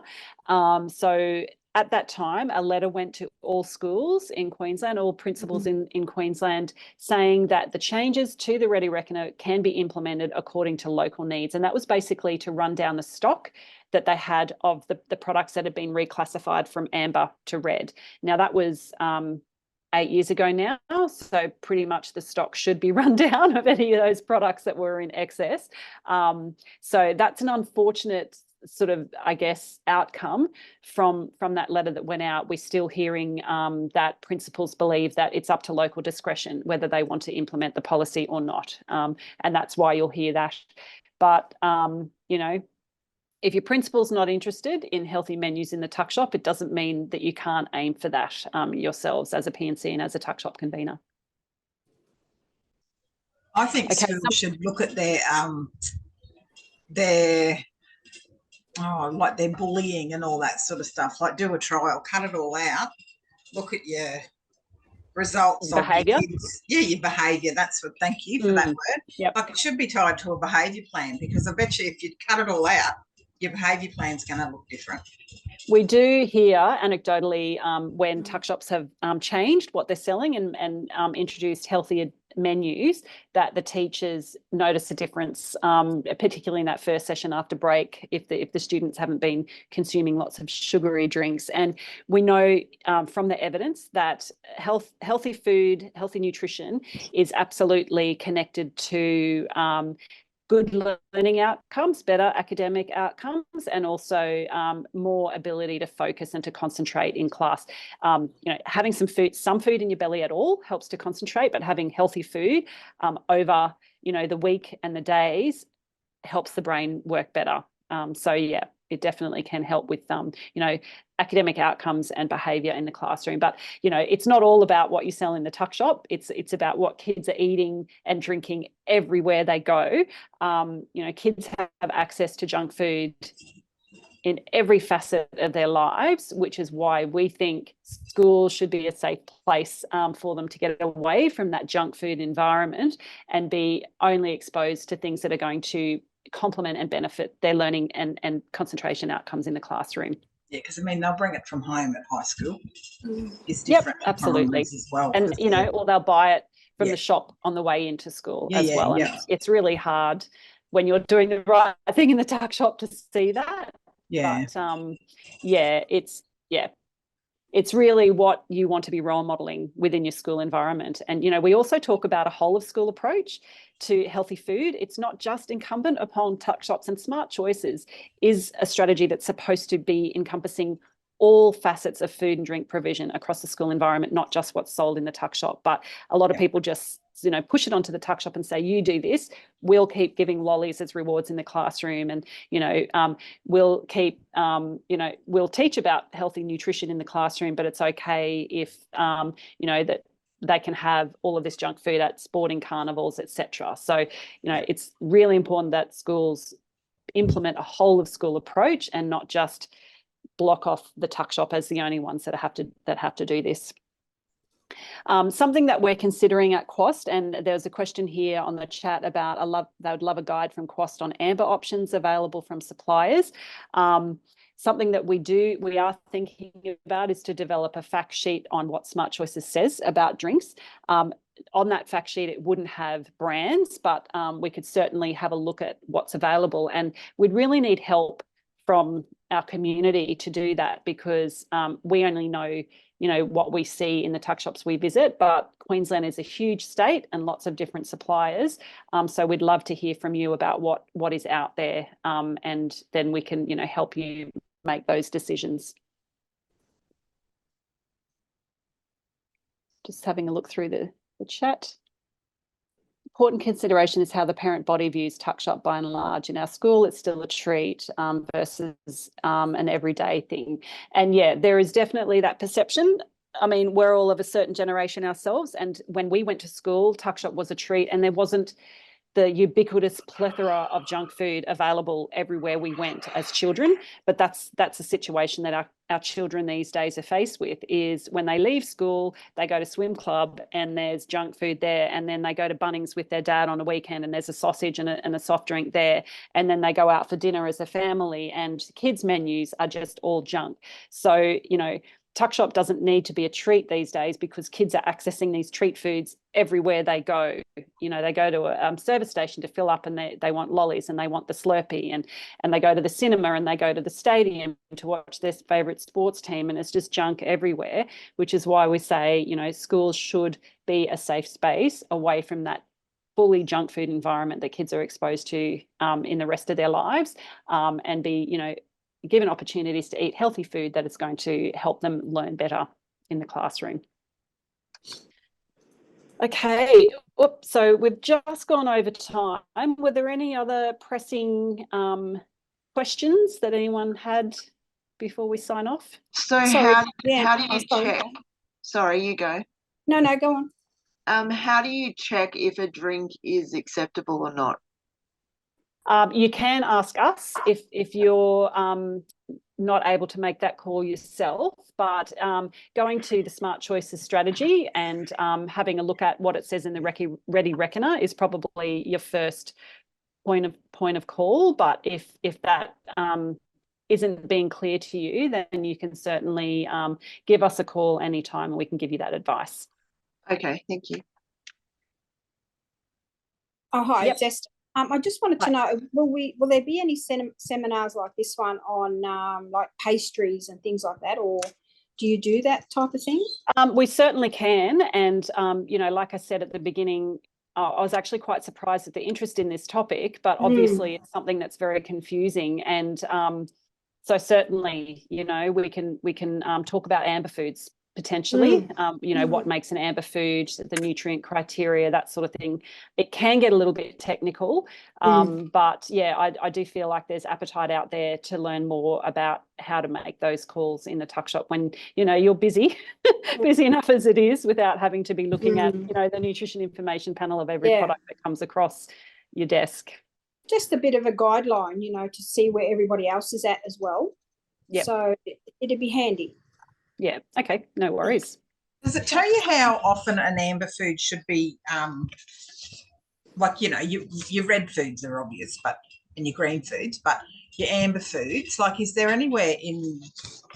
So at that time, a letter went to all schools in Queensland, all principals in Queensland, saying that the changes to the Ready Reckoner can be implemented according to local needs. And that was basically to run down the stock that they had of the products that had been reclassified from amber to red. Now, that was 8 years ago now, so pretty much the stock should be run down of any of those products that were in excess. So that's an unfortunate sort of, I guess, outcome from that letter that went out. We're still hearing that principals believe that it's up to local discretion whether they want to implement the policy or not, and that's why you'll hear that. But if your principal's not interested in healthy menus in the tuck shop, it doesn't mean that you can't aim for that yourselves as a P&C and as a tuck shop convener. I think schools should look at like their bullying and all that sort of stuff. Like, do a trial, cut it all out, look at your results behaviour. Of your kids. Yeah, your behaviour. That's what. Thank you for that word. Yep. Like, it should be tied to a behaviour plan, because I bet you if you cut it all out, your behaviour plan's going to look different. We do hear anecdotally when tuck shops have changed what they're selling and introduced healthier menus, that the teachers notice a difference, particularly in that first session after break, if the students haven't been consuming lots of sugary drinks. And we know from the evidence that healthy food, healthy nutrition is absolutely connected to good learning outcomes, better academic outcomes, and also more ability to focus and to concentrate in class. Having some food in your belly at all helps to concentrate, but having healthy food over, the week and the days helps the brain work better. So yeah, it definitely can help with, academic outcomes and behaviour in the classroom. But, it's not all about what you sell in the tuck shop. It's about what kids are eating and drinking everywhere they go. Kids have access to junk food in every facet of their lives, which is why we think schools should be a safe place for them to get away from that junk food environment and be only exposed to things that are going to complement and benefit their learning and concentration outcomes in the classroom. Yeah, because they'll bring it from home at high school. It's Yep, different absolutely. as well. And or they'll buy it from the shop on the way into school as well. And it's really hard when you're doing the right thing in the tuck shop to see that. Yeah. But it's really what you want to be role modeling within your school environment. And, we also talk about a whole of school approach to healthy food. It's not just incumbent upon tuck shops, and Smart Choices is a strategy that's supposed to be encompassing all facets of food and drink provision across the school environment, not just what's sold in the tuck shop. But a lot of people just, push it onto the tuck shop and say, you do this, we'll keep giving lollies as rewards in the classroom. And, we'll keep, we'll teach about healthy nutrition in the classroom, but it's okay if, that they can have all of this junk food at sporting carnivals, etc. So, it's really important that schools implement a whole of school approach and not just block off the tuck shop as the only ones that have to do this. Something that we're considering at Quast, and there's a question here on the chat about they would love a guide from Quast on amber options available from suppliers. Something that we are thinking about is to develop a fact sheet on what Smart Choices says about drinks. On that fact sheet, it wouldn't have brands, but we could certainly have a look at what's available. And we'd really need help from our community to do that, because we only know, what we see in the tuck shops we visit, but Queensland is a huge state and lots of different suppliers. So we'd love to hear from you about what is out there, and then we can, help you make those decisions. Just having a look through the chat. Important consideration is how the parent body views tuck shop by and large. In our school, it's still a treat versus an everyday thing. And yeah, there is definitely that perception. I mean, we're all of a certain generation ourselves. And when we went to school, tuck shop was a treat, and there wasn't the ubiquitous plethora of junk food available everywhere we went as children. But that's a situation that our children these days are faced with, is when they leave school, they go to swim club and there's junk food there, and then they go to Bunnings with their dad on a weekend and there's a sausage and a soft drink there, and then they go out for dinner as a family and kids' menus are just all junk. So, tuck shop doesn't need to be a treat these days, because kids are accessing these treat foods everywhere they go. They go to a service station to fill up and they want lollies and they want the Slurpee, and they go to the cinema and they go to the stadium to watch their favourite sports team, and it's just junk everywhere, which is why we say, schools should be a safe space away from that fully junk food environment that kids are exposed to in the rest of their lives, and be, given opportunities to eat healthy food that is going to help them learn better in the classroom. Okay, so we've just gone over time. Were there any other pressing questions that anyone had before we sign off? So how do you check? Sorry, you go. No, go on. How do you check if a drink is acceptable or not? You can ask us if you're not able to make that call yourself, but going to the Smart Choices strategy and having a look at what it says in the Ready Reckoner is probably your first point of call. But if that isn't being clear to you, then you can certainly give us a call anytime and we can give you that advice. Okay, thank you. Oh, hi, it's Esther. I just wanted to know, will there be any seminars like this one on like pastries and things like that, or do you do that type of thing? We certainly can, and like I said at the beginning, I was actually quite surprised at the interest in this topic, but obviously it's something that's very confusing. And so certainly, you know, we can talk about amber foods potentially, you know, what makes an amber food, the nutrient criteria, that sort of thing. It can get a little bit technical, but yeah, I do feel like there's appetite out there to learn more about how to make those calls in the tuck shop when, you know, you're busy, busy enough as it is without having to be looking at, you know, the nutrition information panel of every product that comes across your desk. Just a bit of a guideline, you know, to see where everybody else is at as well. Yep. So it'd be handy. Yeah. Okay. No worries. Does it tell you how often an amber food should be, like, you know, your red foods are obvious, but and your green foods, but your amber foods, like, is there anywhere in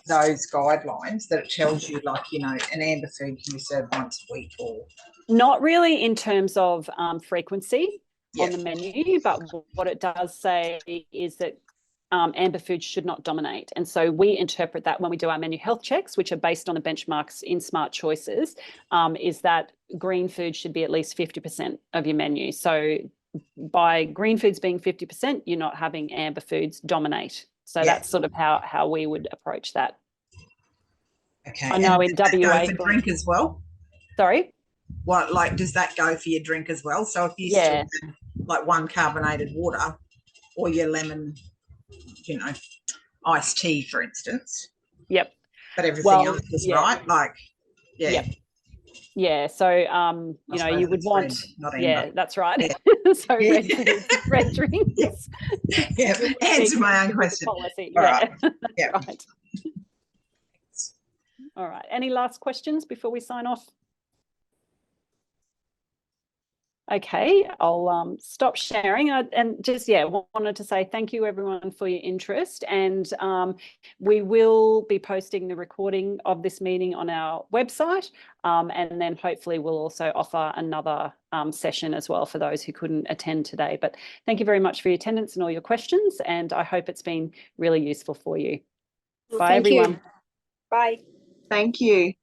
those guidelines that it tells you, like, you know, an amber food can be served once a week or? Not really in terms of frequency on the menu, but what it does say is that amber foods should not dominate. And so we interpret that when we do our menu health checks, which are based on the benchmarks in Smart Choices, is that green food should be at least 50% of your menu. So by green foods being 50%, you're not having amber foods dominate. So that's sort of how we would approach that. Okay. I know and in WA. Go for drink as well? Sorry? What, like, does that go for your drink as well? So if you still have, like, one carbonated water or your lemon, you know, iced tea, for instance. Yep. But everything else is right. Like, Yeah. So, you know, you would want, that's right. So red drinks. Answer my own question. Policy. Right. Right. All right. Any last questions before we sign off? Okay, I'll stop sharing and just, wanted to say thank you everyone for your interest, and we will be posting the recording of this meeting on our website, and then hopefully we'll also offer another session as well for those who couldn't attend today. But thank you very much for your attendance and all your questions, and I hope it's been really useful for you. Bye everyone. Bye. Thank you.